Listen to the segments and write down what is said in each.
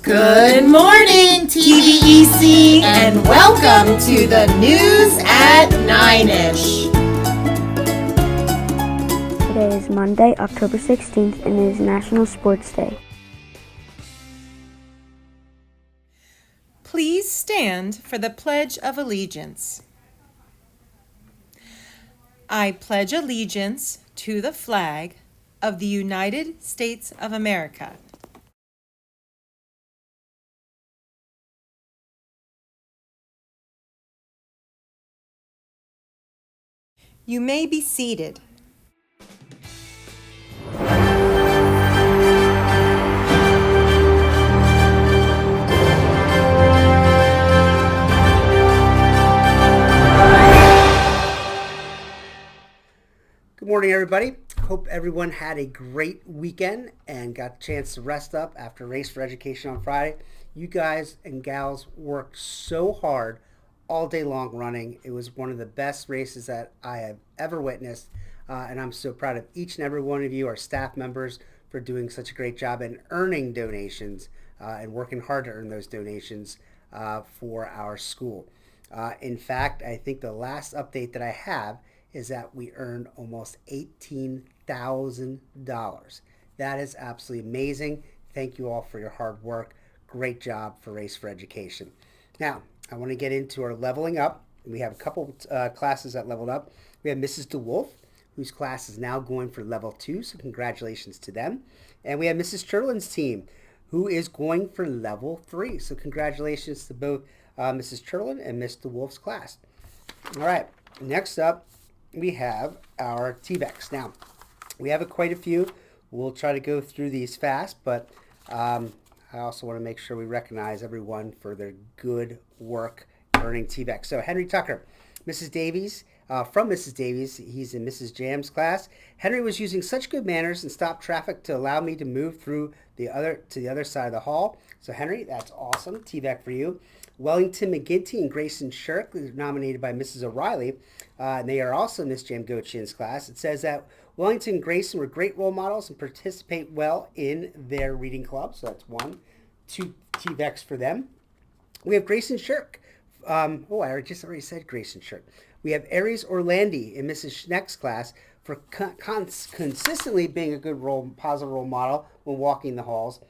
Good morning, TVEC, and welcome to the news at 9-ish. Today is Monday, October 16th, and it is National Sports Day. Please stand for the Pledge of Allegiance. I pledge allegiance to the flag of the United States of America You may be seated. Good morning, everybody. Hope everyone had a great weekend and got a chance to rest up after Race for Education on Friday. You guys and gals worked so hard all day long running. It was one of the best races that I have ever witnessed, and I'm so proud of each and every one of you, our staff members, for doing such a great job and earning donations and working hard to earn those donations for our school. In fact, I think the last update that I have is that we earned almost $18,000. That is absolutely amazing. Thank you all for your hard work. Great job for Race for Education. Now, I want to get into our leveling up. We have a couple classes that leveled up. We have Mrs. DeWolf, whose class is now going for level 2, so congratulations to them. And we have Mrs. Cherlin's team, who is going for level 3. So congratulations to both Mrs. Cherlin and Miss DeWolf's class. All right, next up, we have our TVECs. Now, we have quite a few. We'll try to go through these fast, but I also want to make sure we recognize everyone for their good work earning TVECs. So Henry Tucker, Mrs. Davies, from Mrs. Davies, he's in Mrs. Jam's class. Henry was using such good manners and stopped traffic to allow me to move through to the other side of the hall. So Henry, that's awesome. TVEC for you. Wellington McGinty and Grayson Shirk, nominated by Mrs. O'Reilly, and they are also Miss Jam Gochian's class. It says that Wellington and Grayson were great role models and participate well in their reading club. So that's 1, 2 TVECs for them. We have Grayson Shirk. I already said Grayson Shirk. We have Aries Orlandi in Mrs. Schneck's class for consistently being a good positive role model when walking the halls.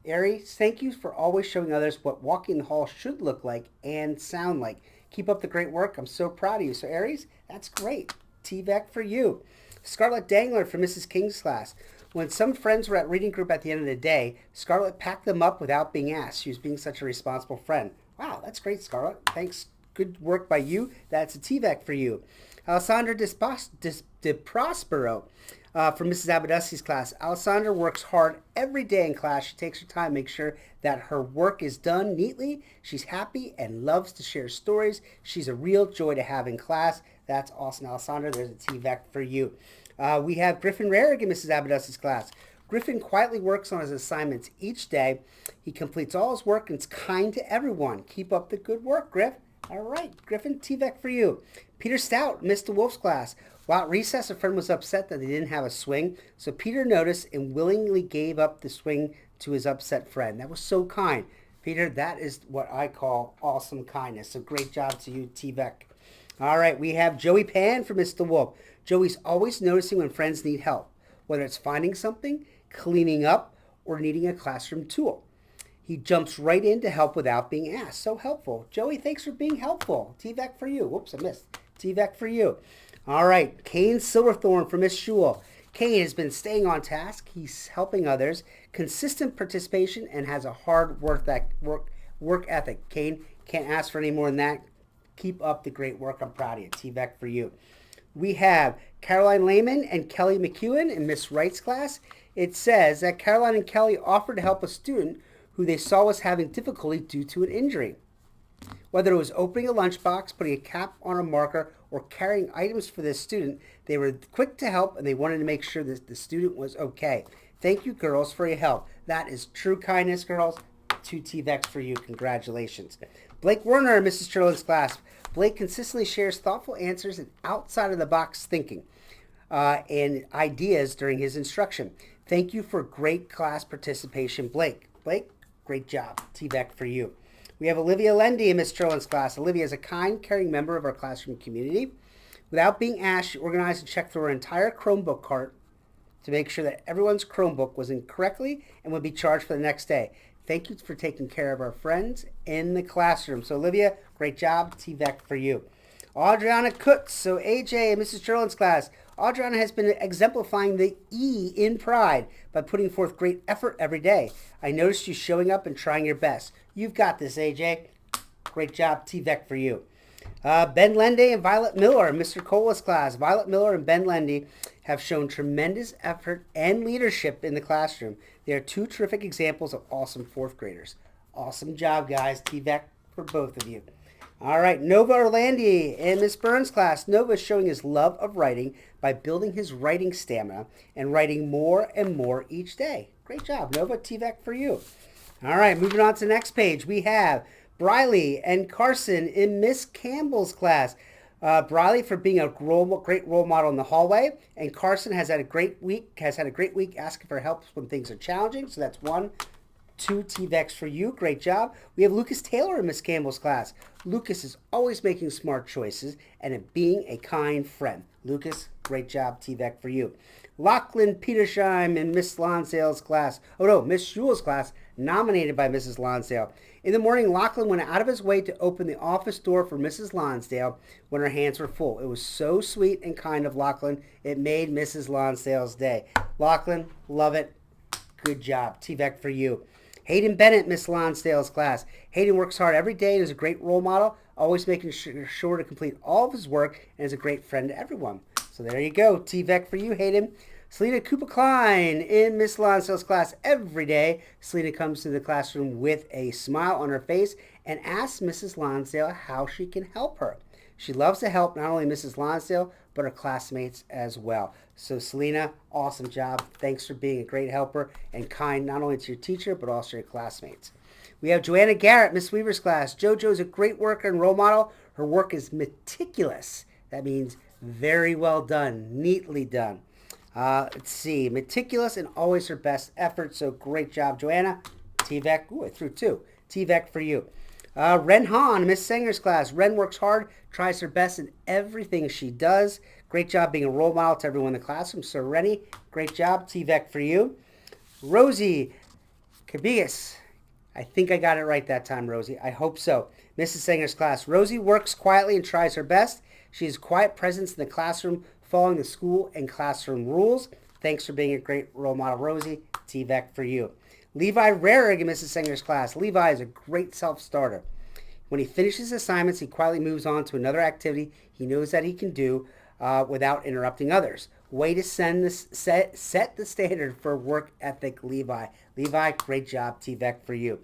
Aries, thank you for always showing others what walking the hall should look like and sound like. Keep up the great work. I'm so proud of you. So Aries, that's great. TVEC for you. Scarlett Dangler from Mrs. King's class. When some friends were at reading group at the end of the day, Scarlett packed them up without being asked. She was being such a responsible friend. Wow, that's great, Scarlett. Thanks. Good work by you. That's a TVEC for you. Alessandra De Prospero from Mrs. Abadussi's class. Alessandra works hard every day in class. She takes her time to make sure that her work is done neatly. She's happy and loves to share stories. She's a real joy to have in class. That's awesome, Alessandra. There's a TVEC for you. We have Griffin Rarick in Mrs. Abadussi's class. Griffin quietly works on his assignments each day. He completes all his work and is kind to everyone. Keep up the good work, Griff. All right, Griffin, TVEC for you. Peter Stout, Mr. Wolf's class. While at recess, a friend was upset that they didn't have a swing, so Peter noticed and willingly gave up the swing to his upset friend. That was so kind. Peter, that is what I call awesome kindness. So great job to you, TVEC. All right, we have Joey Pan for Mr. Wolf. Joey's always noticing when friends need help, whether it's finding something, cleaning up, or needing a classroom tool. He jumps right in to help without being asked. So helpful. Joey, thanks for being helpful. TVEC for you. Whoops, I missed. TVEC for you. All right, Kane Silverthorne from Miss Shule. Kane has been staying on task. He's helping others, consistent participation, and has a hard work ethic. Kane, can't ask for any more than that. Keep up the great work. I'm proud of you. TVEC for you. We have Caroline Lehman and Kelly McEwen in Miss Wright's class. It says that Caroline and Kelly offered to help a student who they saw was having difficulty due to an injury. Whether it was opening a lunchbox, putting a cap on a marker, or carrying items for this student, they were quick to help and they wanted to make sure that the student was okay. Thank you, girls, for your help. That is true kindness, girls. 2 TVECs for you. Congratulations. Blake Werner in Mrs. Cherlin's class. Blake consistently shares thoughtful answers and outside-of-the-box thinking and ideas during his instruction. Thank you for great class participation, Blake. Blake, Great job. TVEC for you. We have Olivia Lendy in Miss Sterling's class. Olivia is a kind, caring member of our classroom community. Without being asked, she organized and checked through her entire Chromebook cart to make sure that everyone's Chromebook was in correctly and would be charged for the next day. Thank you for taking care of our friends in the classroom. So Olivia, great job. TVEC for you. Adriana Kutz. So AJ in Mrs. Sterling's class. Adriana has been exemplifying the E in pride by putting forth great effort every day. I noticed you showing up and trying your best. You've got this, AJ. Great job. TVEC for you. Ben Lendy and Violet Miller in Mr. Cola's class. Violet Miller and Ben Lendy have shown tremendous effort and leadership in the classroom. They are two terrific examples of awesome fourth graders. Awesome job, guys. TVEC for both of you. All right, Nova Orlandi in Miss Burns' class. Nova is showing his love of writing by building his writing stamina and writing more and more each day. Great job, Nova. TVEC for you. All right, moving on to the next page. We have Briley and Carson in Miss Campbell's class. Briley for being a great role model in the hallway, and Carson has had a great week. Asking for help when things are challenging. So that's 1, 2 TVECs for you. Great job. We have Lucas Taylor in Miss Campbell's class. Lucas is always making smart choices and being a kind friend. Lucas, great job. TVEC for you. Lachlan Petersheim in Miss Lonsdale's class. Miss Schul's class, nominated by Mrs. Lonsdale. In the morning, Lachlan went out of his way to open the office door for Mrs. Lonsdale when her hands were full. It was so sweet and kind of Lachlan. It made Mrs. Lonsdale's day. Lachlan, love it. Good job. TVEC for you. Hayden Bennett, Miss Lonsdale's class. Hayden works hard every day and is a great role model, always making sure to complete all of his work, and is a great friend to everyone. So there you go. TVEC for you, Hayden. Selena Cooper Klein in Miss Lonsdale's class every day. Selena comes to the classroom with a smile on her face and asks Mrs. Lonsdale how she can help her. She loves to help not only Mrs. Lonsdale, but her classmates as well. So Selena, awesome job. Thanks for being a great helper and kind not only to your teacher, but also your classmates. We have Joanna Garrett, Miss Weaver's class. JoJo is a great worker and role model. Her work is meticulous. That means very well done, neatly done. Let's see, meticulous and always her best effort. So great job, Joanna. TVEC. Ooh, I threw 2. TVEC for you. Ren Han, Miss Sanger's class. Ren works hard, tries her best in everything she does. Great job being a role model to everyone in the classroom. So Rennie, great job. TVEC for you. Rosie Cabillas. I think I got it right that time, Rosie. I hope so. Mrs. Sanger's class. Rosie works quietly and tries her best. She has quiet presence in the classroom, following the school and classroom rules. Thanks for being a great role model, Rosie. TVEC for you. Levi Rarig in Mrs. Sanger's class. Levi is a great self-starter. When he finishes assignments, he quietly moves on to another activity he knows that he can do without interrupting others. Way to set the standard for work ethic, Levi. Levi, great job. TVEC for you.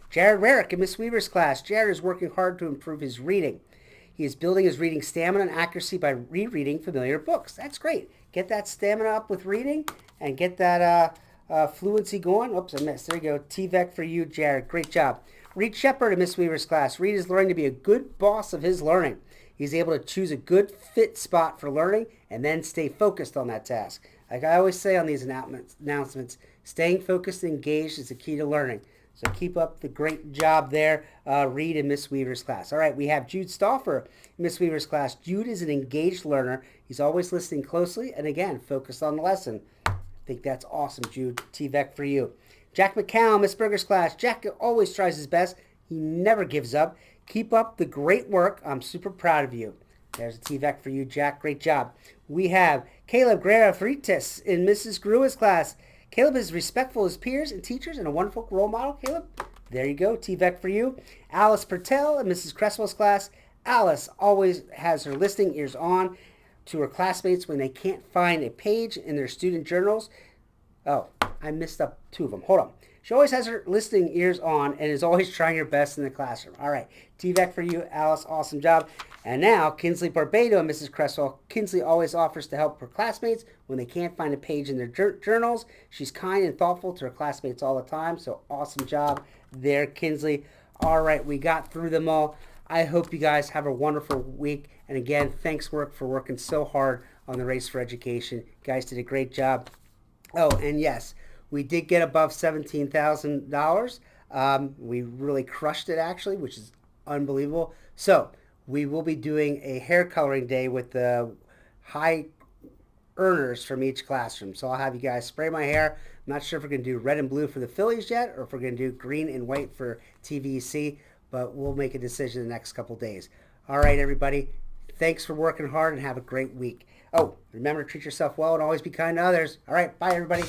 Jared Rarick in Miss Weaver's class. Jared is working hard to improve his reading. He is building his reading stamina and accuracy by rereading familiar books. That's great. Get that stamina up with reading and get that fluency going. Oops, I missed. There you go. TVEC for you, Jared. Great job. Reed Shepard in Miss Weaver's class. Reed is learning to be a good boss of his learning. He's able to choose a good fit spot for learning and then stay focused on that task. Like I always say on these announcements, staying focused and engaged is the key to learning. So keep up the great job there, Reed in Miss Weaver's class. All right, we have Jude Stauffer in Miss Weaver's class. Jude is an engaged learner. He's always listening closely and, again, focused on the lesson. I think that's awesome, Jude. TVEC for you. Jack McCown, Miss Berger's class. Jack always tries his best. He never gives up. Keep up the great work. I'm super proud of you. There's a TVEC for you, Jack. Great job. We have Caleb Guerra Fritas in Mrs. Grua's class. Caleb is respectful of his peers and teachers and a wonderful role model. Caleb, there you go. TVEC for you. Alice Pertell in Mrs. Cresswell's class. Alice always has her listening ears on to her classmates when they can't find a page in their student journals. Oh, I missed up 2 of them. Hold on. She always has her listening ears on and is always trying her best in the classroom. All right. TVEC for you, Alice. Awesome job. And now, Kinsley Barbado and Mrs. Cresswell. Kinsley always offers to help her classmates when they can't find a page in their journals. She's kind and thoughtful to her classmates all the time. So awesome job there, Kinsley. All right, we got through them all. I hope you guys have a wonderful week. And again, thanks for working so hard on the Race for Education. You guys did a great job. Oh, and yes, we did get above $17,000. We really crushed it, actually, which is unbelievable. So we will be doing a hair coloring day with the high earners from each classroom. So I'll have you guys spray my hair. I'm not sure if we're going to do red and blue for the Phillies yet, or if we're going to do green and white for TVEC, but we'll make a decision in the next couple days. All right, everybody. Thanks for working hard and have a great week. Oh, remember to treat yourself well and always be kind to others. All right, bye, everybody.